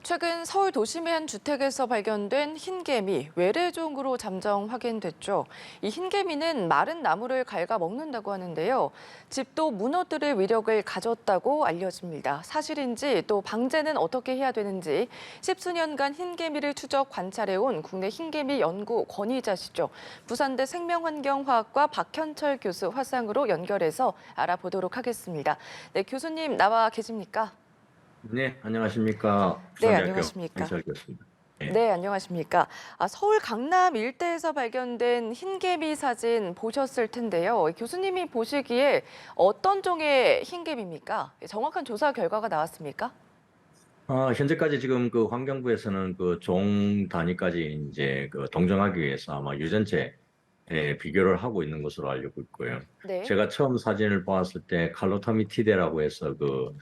최근 서울 도심의 한 주택에서 발견된 흰개미, 외래종으로 잠정 확인됐죠. 이 흰개미는 마른 나무를 갉아먹는다고 하는데요. 집도 무너뜨릴 위력을 가졌다고 알려집니다. 사실인지 또 방제는 어떻게 해야 되는지 십수년간 흰개미를 추적 관찰해온 국내 흰개미 연구 권위자시죠. 부산대 생명환경화학과 박현철 교수 화상으로 연결해서 알아보도록 하겠습니다. 네, 교수님 나와 계십니까? 네, 안녕하십니까. 네, 부산대학교 안녕하십니까? 한철 교수입니다. 예. 네, 안녕하십니까. 서울 강남 일대에서 발견된 흰개미 사진 보셨을 텐데요. 교수님이 보시기에 어떤 종의 흰개미입니까? 정확한 조사 결과가 나왔습니까? 현재까지 지금 그 환경부에서는 그 종 단위까지 이제 그 동정하기 위해서 아마 유전체 비교를 하고 있는 것으로 알고 있고요. 네. 제가 처음 사진을 봤을 때 칼로터미티데라고 해서 그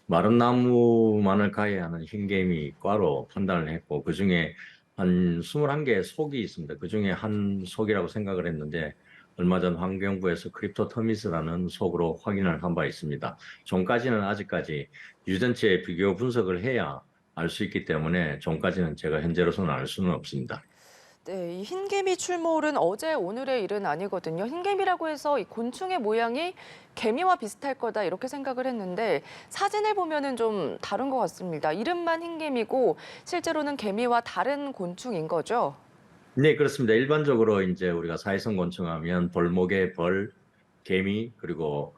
마른 나무만을 가해하는 흰개미과로 판단을 했고 그중에 한 21개의 속이 있습니다. 그중에 한 속이라고 생각을 했는데 얼마 전 환경부에서 크립토터미스라는 속으로 확인을 한 바 있습니다. 종까지는 아직까지 유전체 비교 분석을 해야 알 수 있기 때문에 종까지는 제가 현재로서는 알 수는 없습니다. 네, 이 흰개미 출몰은 어제 오늘의 일은 아니거든요. 흰개미라고 해서 이 곤충의 모양이 개미와 비슷할 거다 이렇게 생각을 했는데 사진을 보면은 좀 다른 것 같습니다. 이름만 흰개미고 실제로는 개미와 다른 곤충인 거죠? 네, 그렇습니다. 일반적으로 이제 우리가 사회성 곤충 하면 벌목의 벌, 개미, 그리고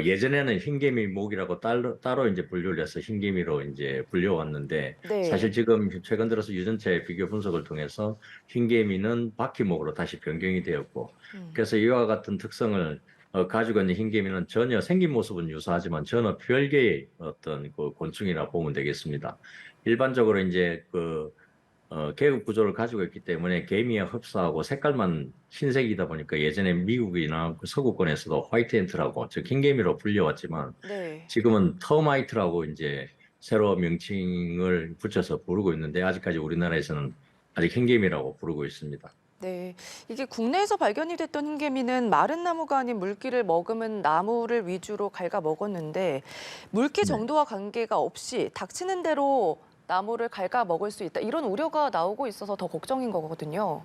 예전에는 흰개미 목이라고 따로 이제 분류를 해서 흰개미로 이제 불려왔는데 사실 네. 지금 최근 들어서 유전체 비교 분석을 통해서 흰개미는 바퀴목으로 다시 변경이 되었고 음. 그래서 이와 같은 특성을 가지고 있는 흰개미는 전혀 생긴 모습은 유사하지만 전혀 별개의 어떤 그 곤충이라 보면 되겠습니다. 일반적으로 이제 계급 구조를 가지고 있기 때문에 개미에 흡사하고 색깔만 흰색이다 보니까 예전에 미국이나 그 서구권에서도 화이트 앤트라고 즉 흰개미로 불려왔지만 네. 지금은 터마이트라고 이제 새로 명칭을 붙여서 부르고 있는데 아직까지 우리나라에서는 아직 흰개미라고 부르고 있습니다. 네, 이게 국내에서 발견이 됐던 흰개미는 마른 나무가 아닌 물기를 머금은 나무를 위주로 갉아 먹었는데 물기 네. 정도와 관계가 없이 닥치는 대로 나무를 갉아 먹을 수 있다. 이런 우려가 나오고 있어서 더 걱정인 거거든요.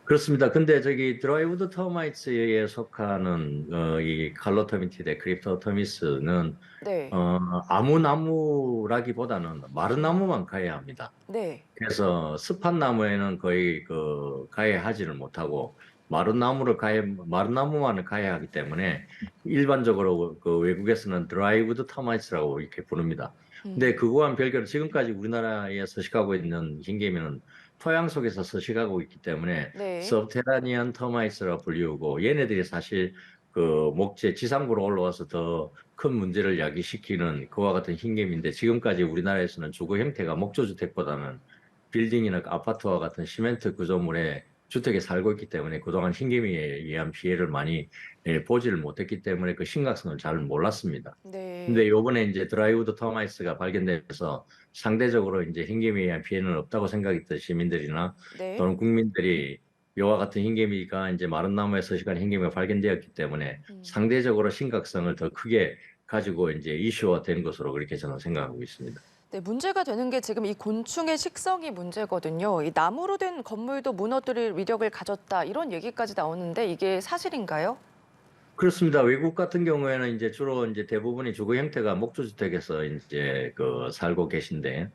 그렇습니다. 근데 저기 드라이우드 터마이츠에 속하는 이 칼로터미티데 크립토터미스는 네, 아무 나무라기보다는 마른 나무만 가야 합니다. 네. 그래서 습한 나무에는 거의 그 가해하지를 못하고 마른 나무만을 가해하기 때문에 일반적으로 그 외국에서는 드라이브드 터마이츠라고 이렇게 부릅니다. 근데 음, 그거와는 별개로 지금까지 우리나라에 서식하고 있는 흰개미는 토양 속에서 서식하고 있기 때문에 네. 서브테라니안 터마이츠라고 불리우고 얘네들이 사실 그 목재 지상부로 올라와서 더 큰 문제를 야기시키는 그와 같은 흰개미인데 지금까지 우리나라에서는 주거 형태가 목조주택보다는 빌딩이나 아파트와 같은 시멘트 구조물에 주택에 살고 있기 때문에 그동안 흰개미에 의한 피해를 많이 보지를 못했기 때문에 그 심각성을 잘 몰랐습니다. 근데 네. 요번에 이제 드라이우드 터마이스가 발견돼서 상대적으로 이제 흰개미에 의한 피해는 없다고 생각했던 시민들이나 네. 또는 국민들이 이와 같은 흰개미가 이제 마른 나무에 서식한 흰개미가 발견되었기 때문에 음. 상대적으로 심각성을 더 크게 가지고 이제 이슈화 된 것으로 그렇게 저는 생각하고 있습니다. 네, 문제가 되는 게 지금 이 곤충의 식성이 문제거든요. 이 나무로 된 건물도 무너뜨릴 위력을 가졌다 이런 얘기까지 나오는데 이게 사실인가요? 그렇습니다. 외국 같은 경우에는 이제 주로 이제 대부분이 주거 형태가 목조주택에서 이제 그 살고 계신데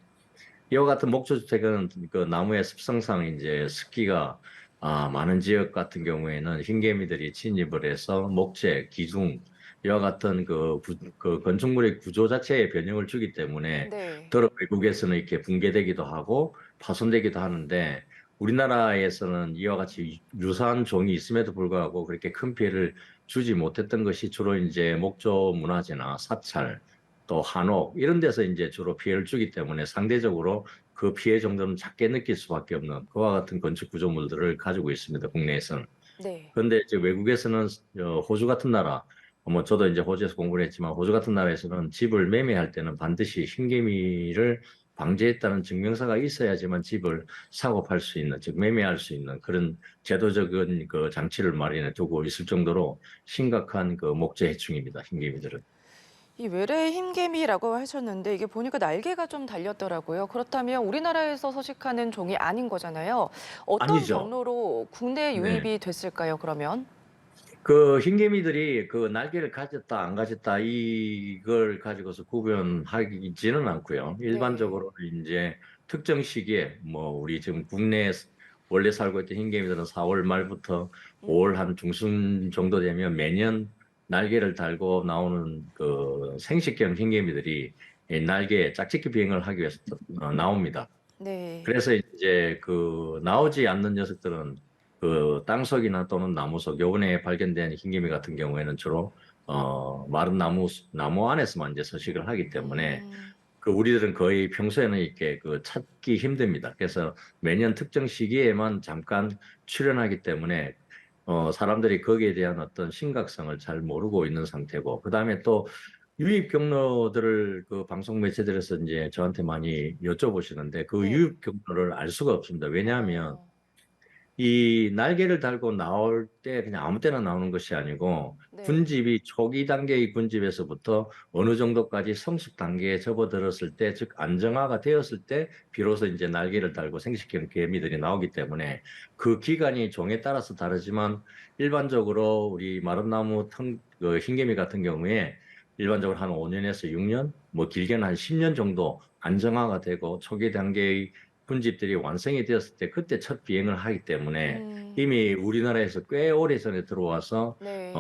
이와 같은 목조주택은 그 나무의 습성상 이제 습기가 많은 지역 같은 경우에는 흰개미들이 침입을 해서 목재, 기둥 이와 같은 그 건축물의 구조 자체에 변형을 주기 때문에 네. 더러 외국에서는 이렇게 붕괴되기도 하고 파손되기도 하는데 우리나라에서는 이와 같이 유사한 종이 있음에도 불구하고 그렇게 큰 피해를 주지 못했던 것이 주로 이제 목조 문화재나 사찰 또 한옥 이런 데서 이제 주로 피해를 주기 때문에 상대적으로 그 피해 정도는 작게 느낄 수밖에 없는 그와 같은 건축 구조물들을 가지고 있습니다. 국내에서는. 네. 그런데 이제 외국에서는 호주 같은 나라, 뭐 저도 이제 호주에서 공부를 했지만 호주 같은 나라에서는 집을 매매할 때는 반드시 흰개미를 방지했다는 증명서가 있어야지만 집을 사고 팔 수 있는, 즉 매매할 수 있는 그런 제도적인 그 장치를 마련해 두고 있을 정도로 심각한 그 목재 해충입니다. 흰개미들은. 이 외래 흰개미라고 하셨는데 이게 보니까 날개가 좀 달렸더라고요. 그렇다면 우리나라에서 서식하는 종이 아닌 거잖아요. 어떤 아니죠. 경로로 국내 네. 유입이 됐을까요, 그러면? 그 흰개미들이 그 날개를 가졌다 안 가졌다 이걸 가지고서 구별하지는 않고요. 네. 일반적으로 이제 특정 시기에 뭐 우리 지금 국내에 원래 살고 있던 흰개미들은 4월 말부터 5월 음. 한 중순 정도 되면 매년 날개를 달고 나오는 그 생식경 흰개미들이 이 날개에 짝짓기 비행을 하기 위해서 나옵니다. 네. 그래서 이제 그 나오지 않는 녀석들은 그 땅속이나 또는 나무 속, 요번에 발견된 흰개미 같은 경우에는 주로 마른 나무 안에서만 이제 서식을 하기 때문에 음. 그 우리들은 거의 평소에는 이렇게 그 찾기 힘듭니다. 그래서 매년 특정 시기에만 잠깐 출현하기 때문에 사람들이 거기에 대한 어떤 심각성을 잘 모르고 있는 상태고, 그 다음에 또 유입 경로들을 그 방송 매체들에서 이제 저한테 많이 여쭤보시는데 그 네. 유입 경로를 알 수가 없습니다. 왜냐하면 어. 이 날개를 달고 나올 때 그냥 아무 때나 나오는 것이 아니고 네. 군집이 초기 단계의 군집에서부터 어느 정도까지 성숙 단계에 접어들었을 때, 즉 안정화가 되었을 때 비로소 이제 날개를 달고 생식형 개미들이 나오기 때문에 그 기간이 종에 따라서 다르지만 일반적으로 우리 마름나무 그 흰개미 같은 경우에 일반적으로 한 5년에서 6년, 뭐 길게는 한 10년 정도 안정화가 되고 초기 단계의 군집들이 완성이 되었을 때 그때 첫 비행을 하기 때문에 음. 이미 우리나라에서 꽤 오래전에 들어와서 네.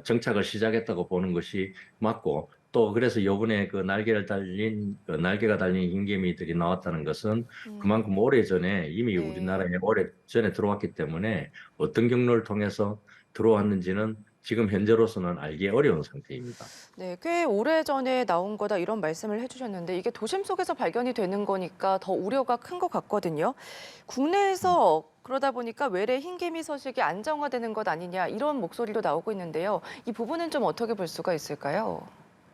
정착을 시작했다고 보는 것이 맞고, 또 그래서 요번에 그 날개가 달린 흰개미들이 나왔다는 것은 음. 그만큼 오래전에 이미 네. 우리나라에 오래전에 들어왔기 때문에 어떤 경로를 통해서 들어왔는지는 지금 현재로서는 알기 어려운 상태입니다. 네, 꽤 오래전에 나온 거다 이런 말씀을 해주셨는데 이게 도심 속에서 발견이 되는 거니까 더 우려가 큰 것 같거든요. 국내에서 그러다 보니까 외래 흰개미 서식이 안정화되는 것 아니냐 이런 목소리도 나오고 있는데요. 이 부분은 좀 어떻게 볼 수가 있을까요?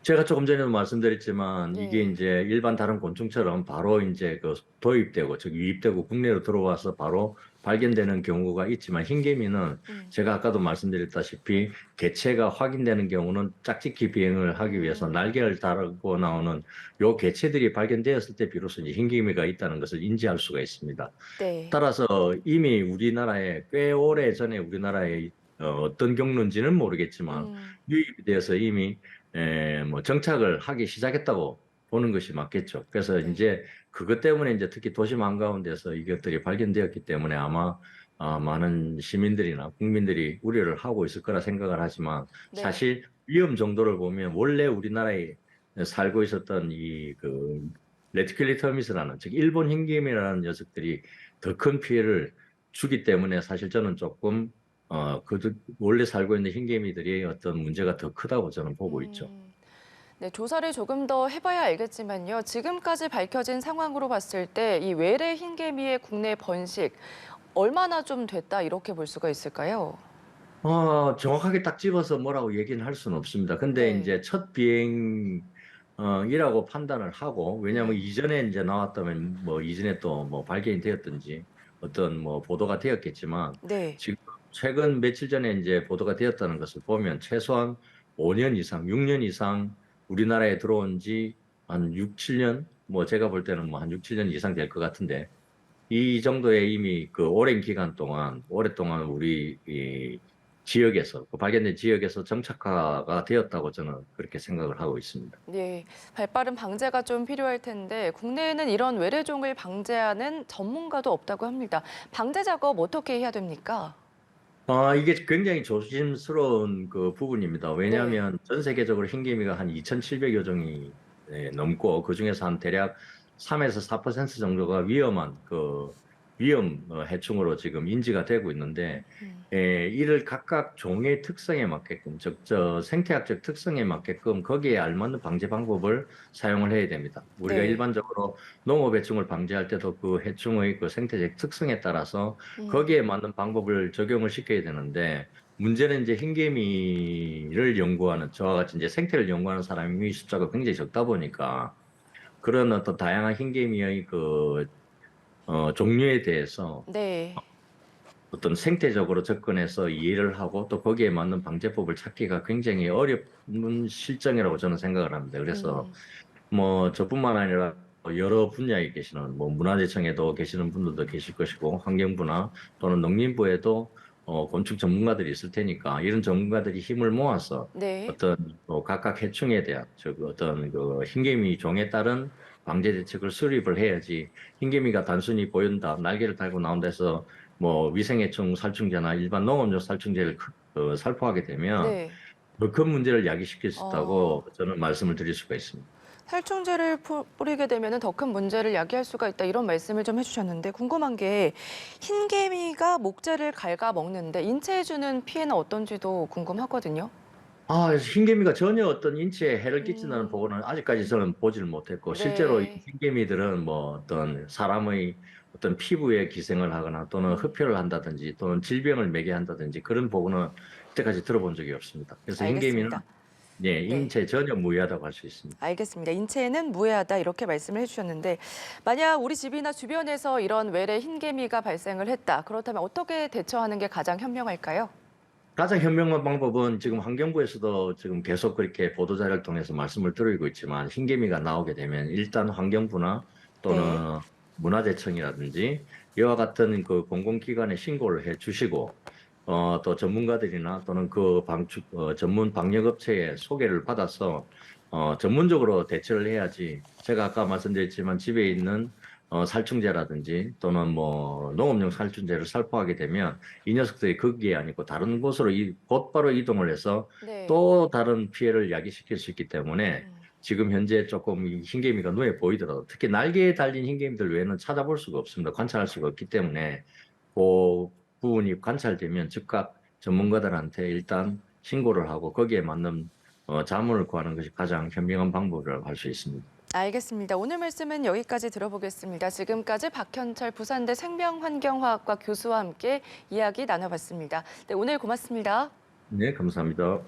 제가 조금 전에도 말씀드렸지만 이게 네. 이제 일반 다른 곤충처럼 바로 이제 그 도입되고 즉 유입되고 국내로 들어와서 바로 발견되는 경우가 있지만 흰개미는 음. 제가 아까도 말씀드렸다시피 개체가 확인되는 경우는 짝짓기 비행을 하기 위해서 음. 날개를 달고 나오는 요 개체들이 발견되었을 때 비로소 이제 흰개미가 있다는 것을 인지할 수가 있습니다. 네. 따라서 이미 우리나라에 꽤 오래 전에 우리나라에 어떤 경로인지는 모르겠지만 음. 유입이 되어서 이미 뭐 정착을 하기 시작했다고 보는 것이 맞겠죠. 그래서 네. 이제 그것 때문에 이제 특히 도심 한가운데서 이것들이 발견되었기 때문에 아마 많은 시민들이나 국민들이 우려를 하고 있을 거라 생각을 하지만 네. 사실 위험 정도를 보면 원래 우리나라에 살고 있었던 이 그 레티큘리터미스라는 즉 일본 흰개미라는 녀석들이 더 큰 피해를 주기 때문에 사실 저는 조금 원래 살고 있는 흰개미들이 어떤 문제가 더 크다고 저는 보고 있죠. 음. 네, 조사를 조금 더 해봐야 알겠지만요. 지금까지 밝혀진 상황으로 봤을 때 이 외래 흰개미의 국내 번식 얼마나 좀 됐다 이렇게 볼 수가 있을까요? 정확하게 딱 집어서 뭐라고 얘기는 할 수는 없습니다. 근데 네. 이제 첫 비행, 이라고 판단을 하고, 왜냐하면 음. 이전에 이제 나왔다면 뭐 이전에 또 뭐 발견이 되었든지 어떤 뭐 보도가 되었겠지만, 네. 지금 최근 며칠 전에 이제 보도가 되었다는 것을 보면 최소한 5년 이상, 6년 이상 우리나라에 들어온 지 한 6, 7년, 뭐 제가 볼 때는 뭐 한 6, 7년 이상 될 것 같은데, 이 정도의 이미 그 오랜 기간 동안, 오랫동안 우리 이 지역에서, 그 발견된 지역에서 정착화가 되었다고 저는 그렇게 생각을 하고 있습니다. 네. 발빠른 방제가 좀 필요할 텐데 국내에는 이런 외래종을 방제하는 전문가도 없다고 합니다. 방제 작업 어떻게 해야 됩니까? 이게 굉장히 조심스러운 그 부분입니다. 네. 왜냐하면 전 세계적으로 흰개미가 한 2,700여 종이 넘고, 그중에서 한 대략 3에서 4% 정도가 위험한 그 위험 해충으로 지금 인지가 되고 있는데, 음. 이를 각각 종의 특성에 맞게끔, 즉, 저 생태학적 특성에 맞게끔 거기에 알맞는 방제 방법을 사용을 해야 됩니다. 우리가 네. 일반적으로 농업 해충을 방제할 때도 그 해충의 그 생태적 특성에 따라서 음. 거기에 맞는 방법을 적용을 시켜야 되는데, 문제는 이제 흰개미를 연구하는 저와 같이 이제 생태를 연구하는 사람이 숫자가 굉장히 적다 보니까 그런 어떤 다양한 흰개미의 그 종류에 대해서 네. 어떤 생태적으로 접근해서 이해를 하고 또 거기에 맞는 방제법을 찾기가 굉장히 어려운 실정이라고 저는 생각을 합니다. 그래서 음, 뭐 저뿐만 아니라 여러 분야에 계시는 뭐 문화재청에도 계시는 분들도 계실 것이고 환경부나 또는 농림부에도 곤충 전문가들이 있을 테니까 이런 전문가들이 힘을 모아서 네. 어떤 각각 해충에 대한 즉 어떤 그 흰개미 종에 따른 방제 대책을 수립을 해야지 흰개미가 단순히 보인다 날개를 달고 나온다 해서 뭐 위생해충 살충제나 일반 농업용 살충제를 살포하게 되면 네. 더 큰 문제를 야기시킬 수 어, 있다고 저는 말씀을 드릴 수가 있습니다. 살충제를 뿌리게 되면 더 큰 문제를 야기할 수가 있다 이런 말씀을 좀 해주셨는데 궁금한 게 흰개미가 목재를 갉아먹는데 인체에 주는 피해는 어떤지도 궁금하거든요. 흰개미가 전혀 어떤 인체에 해를 끼친다는 음, 보고는 아직까지 저는 보지를 못했고, 실제로 이 네. 흰개미들은 뭐 어떤 사람의 어떤 피부에 기생을 하거나 또는 음, 흡혈을 한다든지 또는 질병을 매게 한다든지 그런 보고는 이때까지 들어본 적이 없습니다. 그래서 흰개미는 알겠습니다. 예, 네. 인체 전혀 무해하다고 할 수 있습니다. 알겠습니다. 인체는 무해하다 이렇게 말씀을 해주셨는데 만약 우리 집이나 주변에서 이런 외래 흰개미가 발생을 했다. 그렇다면 어떻게 대처하는 게 가장 현명할까요? 가장 현명한 방법은 지금 환경부에서도 지금 계속 그렇게 보도자료를 통해서 말씀을 드리고 있지만 흰개미가 나오게 되면 일단 환경부나 네. 또는 문화재청이라든지 이와 같은 그 공공기관에 신고를 해 주시고 또 전문가들이나 또는 그 전문 방역업체의 소개를 받아서 전문적으로 대처를 해야지 제가 아까 말씀드렸지만 집에 있는 살충제라든지 또는 뭐 농업용 살충제를 살포하게 되면 이 녀석들이 거기에 아니고 다른 곳으로 곧바로 이동을 해서 네. 또 다른 피해를 야기시킬 수 있기 때문에 음, 지금 현재 조금 이 흰개미가 눈에 보이더라도 특히 날개에 달린 흰개미들 외에는 찾아볼 수가 없습니다. 관찰할 수가 없기 때문에 그 부분이 관찰되면 즉각 전문가들한테 일단 신고를 하고 거기에 맞는 자문을 구하는 것이 가장 현명한 방법이라고 할 수 있습니다. 알겠습니다. 오늘 말씀은 여기까지 들어보겠습니다. 지금까지 박현철 부산대 생명환경화학과 교수와 함께 이야기 나눠봤습니다. 네, 오늘 고맙습니다. 네, 감사합니다.